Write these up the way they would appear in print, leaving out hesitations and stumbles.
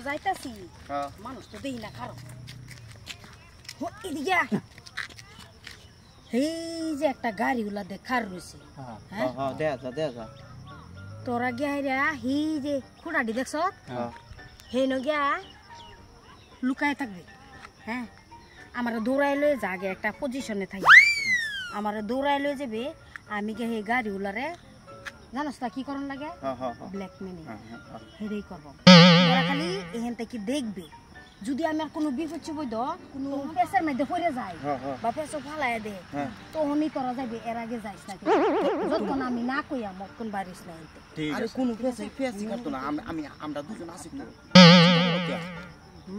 যাইতাছি মানুষ তো দেই না কারো এদিকে এই যে একটা গাড়িগুলা দেখার রয়েছে তোরা গিয়া হি যে খুঁড়াটি দেখছ হে নগিয়া লুকায় থাকবে হ্যাঁ আমার দৌড়াই লয়ে যাগে একটা পজিশনে থাকি আমার দৌড়াই লয়ে যাবে আমি গে হে গাড়িগুলারে জানোস না কি করন লাগে ব্ল্যাকমেলিং হেরেই করব তোরা খালি এখান থেকে দেখবে যদি আমার কোনো বিপদ বইদ কোনো পেছার মধ্যে পড়ে যায় বা পেছ ফালায় দে তখনই তোরা যাবে এর আগে যাইস না যখন আমি না কইয়া মতন বাড়িস না আরে কোনো পেছি করতো না আমি আমরা দুজন আছি তো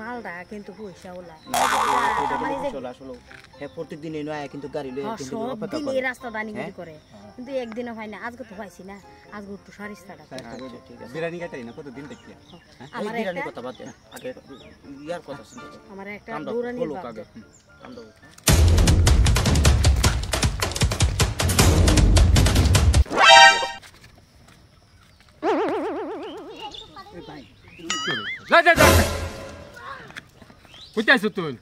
মালটা কিন্তু পয়সা ওলা প্রত্যেকদিন এই নয় কিন্তু গাড়ি লয়ে কিন্তু সবদিন এই রাস্তা দানিগুলি করে কিন্তু একদিনও হয় না আজকে তো পাইছি না আজকে একটু সারিস্তাটা ঠিক আছে বিরানি গাটাই না কতদিন দেখি আমার বিরানি কথা বাদ দে আগে ইয়ার কথা শুন আমার একটা দৌড়ানি বাদ দে আমরা এই ভাই যা কোথায় আছো তুই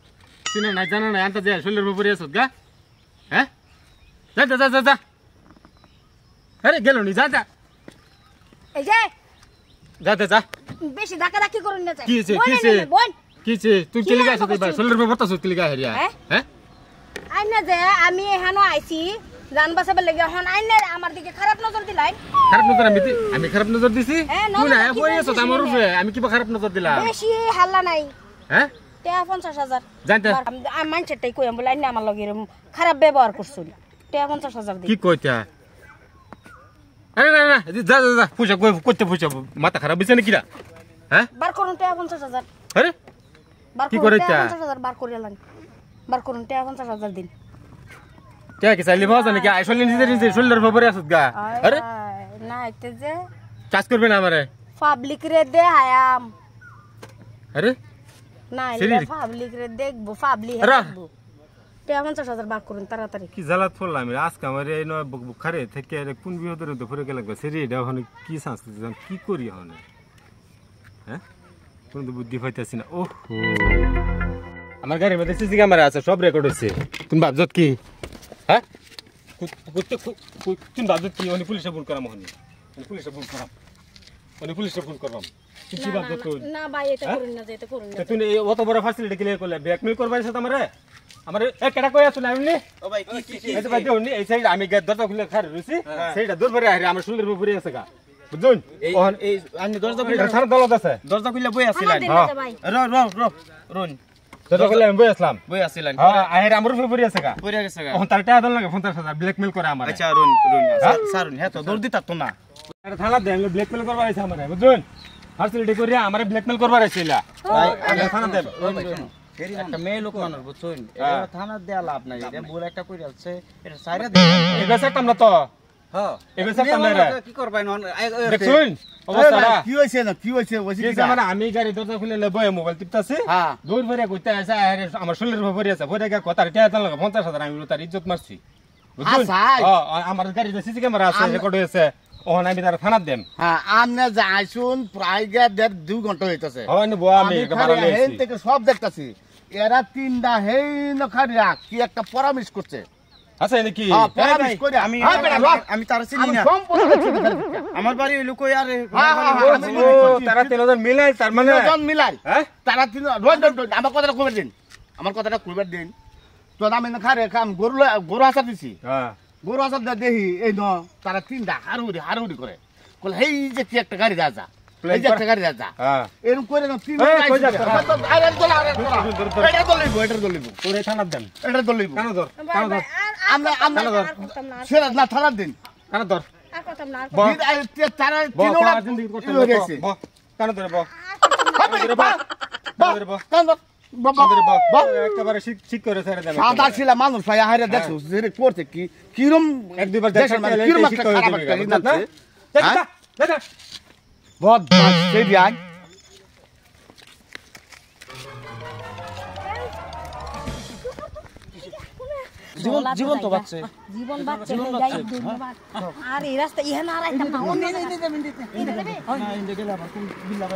চিনা নাই জানা নাই আনতে যায় শরীরের উপরে আছো গা হ্যাঁ যা যা যা যা আরে গেল নি যা যা এই যে যা যা বেশি ধাক্কা ধাক্কি করুন না কিছে তুই কি লাগা আছো ভাই শরীরের উপরে পড়তাছ কি লাগা হেরিয়া হ্যাঁ আইনা যে আমি এখানে আইছি জান বাঁচাবার লাগি এখন আইনা আমার দিকে খারাপ নজর দিলাই খারাপ নজর আমি খারাপ নজর দিছি তুই না বই আছো আমার উপরে আমি কি খারাপ নজর দিলাম বেশি হাল্লা নাই হ্যাঁ 50,000 জানতে আমি মানছেটাই কইম বলে আইনা আমার লগে খারাপ ব্যবহার করছুন 50,000 দিই কি কইতা আরে না না যা যা যা পয়সা কই করতে পয়সা মাথা খারাপ হইছে নাকি হ্যাঁ বার করুন 50,000 আরে বার কি কইতা 50,000 বার করিলাম বার করুন 50,000 দিন কে কি চাইলি বাজা নাকি আসলে নিজে শরীরের উপরে আছো গা আরে না এতে যে কাজ করবে না আমারে পাবলিক রে দে হায়াম আরে না এটা পাবলিক রে দেখবো পাবলিক দেখবো 50,000 বার করুন তাড়াতাড়ি কি জ্বালাত পড়লাম আজকে আমার এই নয় বুখারে থেকে কোন বিপদের মধ্যে পড়ে গেল সেরি এটা ওখানে কি সংস্কৃতি কি করি ওখানে হ্যাঁ কোন বুদ্ধি পাইতেছি না ওহো আমার গাড়ির মধ্যে সিসি ক্যামেরা আছে সব রেকর্ড হচ্ছে তুমি ভাবজত কি হ্যাঁ তুমি ভাবজত কি উনি পুলিশে ফোন করাম ওখানে পুলিশে ফোন করাম উনি পুলিশে ফোন করবাম কি ভাবজত না ভাই এটা করুন না এটা করুন না তুমি অত বড় ফ্যাসিলিটি ক্লিয়ার করলে ব্ল্যাকমেল করবার সাথে আমারে আমারে এক কেটা কই আছো না এমনি ও ভাই কি এই তো ভাই দেউনি এই সাইড আমি গেট দরজা খুলে খাড়ি রইছি সেইটা দূর পরে আইরে আমার শরীরের উপরে আছে গা বুঝুন এই আনি দরজা খুলে সারা দলত আছে দরজা খুলে বই আছিলেন রন দরজা খুলে আমি বই আসলাম বই আছিলেন হ্যাঁ আইরে আমার উপরে আছে গা পড়ে গেছে গা ওখান তার টাকা দল লাগে 50,000 ব্ল্যাকমেল করে আমারে আচ্ছা রন সারুন হ্যাঁ তো দৌড় দিতা তো না আরে থানা দেন ব্ল্যাকমেল করবার আইছে আমারে বুঝুন ফ্যাসিলিটি করিয়া আমারে ব্ল্যাকমেল করবার আইছিলা ভাই আগে থানা দেন একটা মেয়ে লোক মানুষ বুঝছেন এটা থানা দেয়া লাভ নাই এটা বলে একটা কই আছে এটা সাইরা দে এই বেসা কামলা তো হ্যাঁ এই বেসা কামলা রে কি করবাই দেখুন অবস্থা কি হইছে না কি হইছে ওইছে কি মানে আমি গাড়ি দরজা খুলে লবয় মোবাইল টিপতাছি হ্যাঁ দূর ভরে কইতে আছে আরে আমার শরীরের উপরে আছে ভরে গা কথা রিটা দাও 50,000 আমি তার ইজ্জত মারছি বুঝুন আমার গাড়ি সিসি ক্যামেরা আছে রেকর্ড হয়েছে ওহন আমি তার থানা দেম হ্যাঁ আমনে যাইছুন প্রায় 2 ঘন্টা হইতাছে হয় নি বো আমি একবার হেন থেকে সব দেখতাছি এরা তিনটা হেই নখারিয়া কি একটা পরামর্শ করছে আছে নাকি পরামর্শ করে আমি তার চিনি না আমার বাড়ি হইলো কই আর তারা তেলজন মিলাই তার মানে তেলজন মিলাই হ্যাঁ তারা তিন আমার কথাটা কইবার দিন আমার কথাটা কইবার দিন তো আমি না খারে কাম গরু আসার দিছি হ্যাঁ গরু আসার দেখি এই ন তারা তিনটা হারুড়ি করে কল হেই যে কি একটা গাড়ি যা এই যে একটা গাড়ি যা হ্যাঁ এরকম করে না তিন কই যাবে আরে দল এটা দলিব তোরে থানা দেন এটা দলিব কেন ধর আমরা সেরা না থানার দিন কেন ধর আর কথা না তারা তিনটা জিন্দেগি করতে হইছে কেন ধরে বল ধরে বল কেন বাবা একেবারে ঠিক করে ছেড়ে দেন সাদা ছিল মানুষ ভাই হারে দেখছো যে করতে কি কিরম এক দুইবার দেখেন কিরম একটা খারাপ একটা না বহুত বাস সেই দিয়াই জীবন তো বাঁচছে। জীবন বাঁচছে যাই ধন্যবাদ আর এই রাস্তা ইহা না রাইতাম না না ইন্দে গেলে আবার কোন বিল্লা